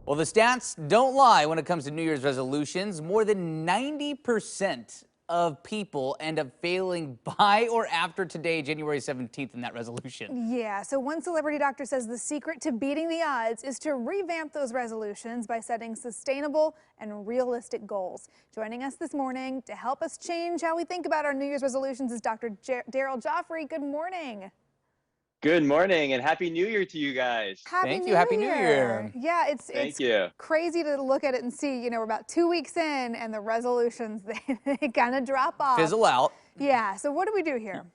Well, the stats don't lie when it comes to New Year's resolutions. More than 90% of people end up failing by or after today, January 17th, in that resolution. Yeah, so one celebrity doctor says the secret to beating the odds is to revamp those resolutions by setting sustainable and realistic goals. Joining us this morning to help us change how we think about our New Year's resolutions is Dr. Daryl Gioffre. Good morning. Good morning and Happy New Year to you guys. Happy Thank you. New Happy New Year. Year. Yeah, Thank it's you. crazy to look at it and see, we're about 2 weeks in and the resolutions, they kind of drop off. Fizzle out. Yeah, so what do we do here?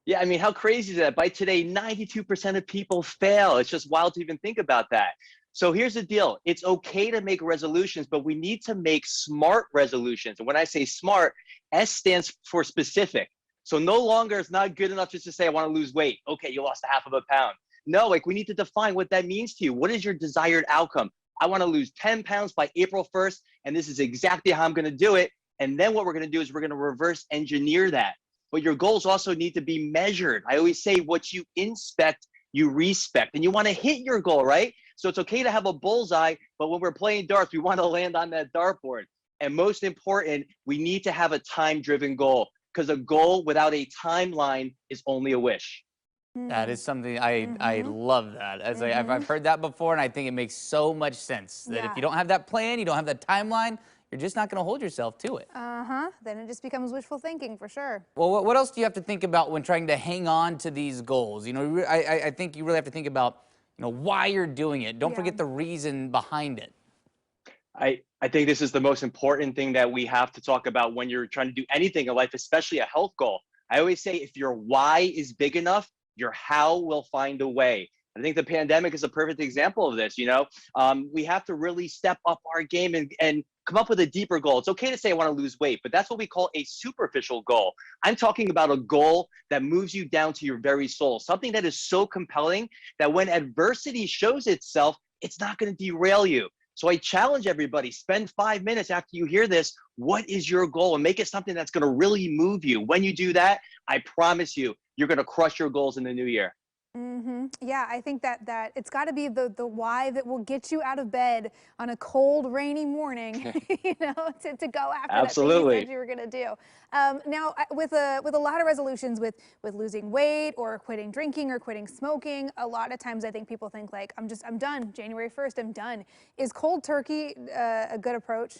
Yeah, I mean, how crazy is that? By today, 92% of people fail. It's just wild to even think about that. So here's the deal. It's okay to make resolutions, but we need to make smart resolutions. And when I say smart, S stands for specific. So no longer it's not good enough just to say, I want to lose weight. Okay, you lost a half of a pound. No, like we need to define what that means to you. What is your desired outcome? I want to lose 10 pounds by April 1st, and this is exactly how I'm going to do it. And then what we're going to do is we're going to reverse engineer that. But your goals also need to be measured. I always say what you inspect, you respect, and you want to hit your goal, right? So it's okay to have a bullseye, but when we're playing darts, we want to land on that dartboard. And most important, we need to have a time-driven goal, because a goal without a timeline is only a wish. That is something I love that. I've heard that before, and I think it makes so much sense that if Yeah. you don't have that plan, you don't have that timeline, you're just not going to hold yourself to it. Then it just becomes wishful thinking for sure. Well, what else do you have to think about when trying to hang on to these goals? I think you really have to think about, why you're doing it. Don't Yeah. forget the reason behind it. I think this is the most important thing that we have to talk about when you're trying to do anything in life, especially a health goal. I always say if your why is big enough, your how will find a way. I think the pandemic is a perfect example of this. We have to really step up our game and come up with a deeper goal. It's okay to say I want to lose weight, but that's what we call a superficial goal. I'm talking about a goal that moves you down to your very soul, something that is so compelling that when adversity shows itself, it's not going to derail you. So I challenge everybody, spend 5 minutes after you hear this. What is your goal? And make it something that's going to really move you. When you do that, I promise you, you're going to crush your goals in the new year. Yeah, I think that it's got to be the why that will get you out of bed on a cold, rainy morning, to go after that thing you said Absolutely. you were going to do. Now, with a lot of resolutions, with losing weight or quitting drinking or quitting smoking, a lot of times I think people think like, I'm done. January 1st, I'm done. Is cold turkey a good approach?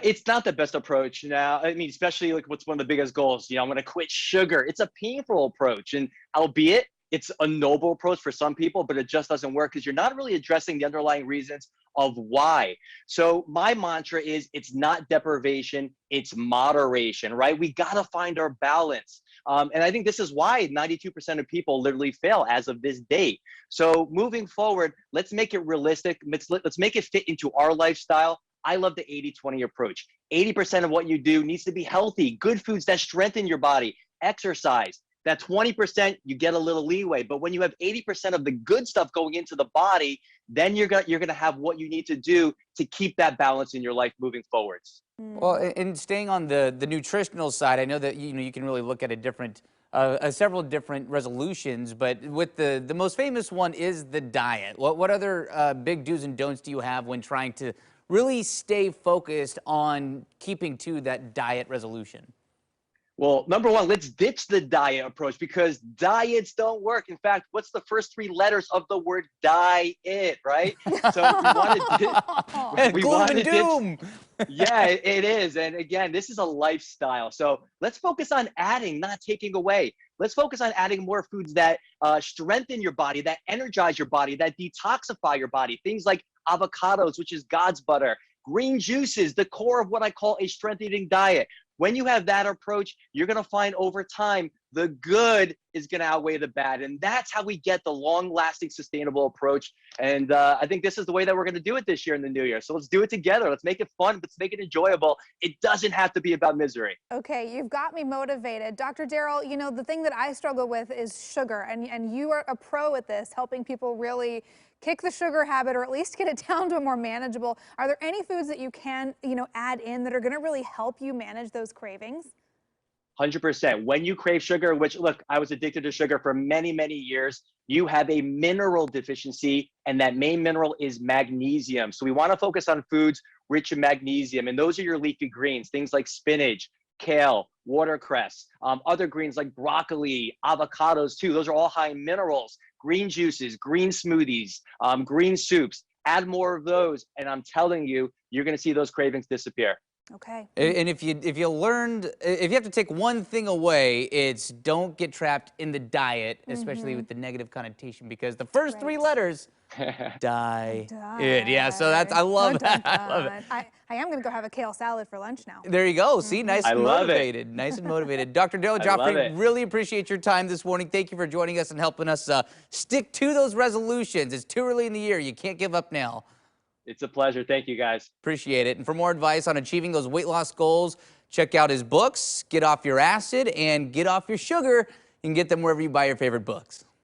It's not the best approach now. I mean, especially like what's one of the biggest goals, I'm going to quit sugar. It's a painful approach. And albeit it's a noble approach for some people, but it just doesn't work because you're not really addressing the underlying reasons of why. So my mantra is it's not deprivation, it's moderation, right? We got to find our balance. And I think this is why 92% of people literally fail as of this date. So moving forward, let's make it realistic. Let's make it fit into our lifestyle. I love the 80-20 approach. 80% of what you do needs to be healthy, good foods that strengthen your body, exercise. That 20%, you get a little leeway. But when you have 80% of the good stuff going into the body, then you're gonna have what you need to do to keep that balance in your life moving forwards. Well, and staying on the nutritional side, I know that you can really look at several different resolutions, but with the most famous one is the diet. What other big do's and don'ts do you have when trying to really stay focused on keeping to that diet resolution? Well, number one, let's ditch the diet approach because diets don't work. In fact, what's the first 3 letters of the word diet, right? So we Gloom want and to ditch. doom. Yeah, it is. And again, this is a lifestyle. So let's focus on adding, not taking away. Let's focus on adding more foods that strengthen your body, that energize your body, that detoxify your body. Things like avocados, which is God's butter, green juices, the core of what I call a strength-eating diet. When you have that approach, you're going to find over time the good is going to outweigh the bad. And that's how we get the long-lasting, sustainable approach. And I think this is the way that we're going to do it this year in the new year. So let's do it together. Let's make it fun. Let's make it enjoyable. It doesn't have to be about misery. Okay, you've got me motivated. Dr. Daryl, the thing that I struggle with is sugar, and you are a pro at this, helping people really kick the sugar habit or at least get it down to a more manageable. Are there any foods that you can, add in that are going to really help you manage those cravings? 100%. When you crave sugar, which look, I was addicted to sugar for many, many years. you have a mineral deficiency, and that main mineral is magnesium. So we want to focus on foods rich in magnesium, and those are your leafy greens, things like spinach, kale, watercress, other greens like broccoli, avocados too. Those are all high in minerals. Green juices, green smoothies, green soups. Add more of those, and I'm telling you, you're going to see those cravings disappear. Okay. And if you have to take one thing away, it's don't get trapped in the diet, especially with the negative connotation, because the first three letters die. Yeah, so that's, I love that. I love it. I am going to go have a kale salad for lunch now. There you go. See, nice I and love it. motivated. Nice and motivated. Dr. Daryl I love Gioffre, it. really appreciate your time this morning. Thank you for joining us and helping us stick to those resolutions. It's too early in the year. You can't give up now. It's a pleasure. Thank you, guys. Appreciate it. And for more advice on achieving those weight loss goals, check out his books, Get Off Your Acid and Get Off Your Sugar. You can get them wherever you buy your favorite books.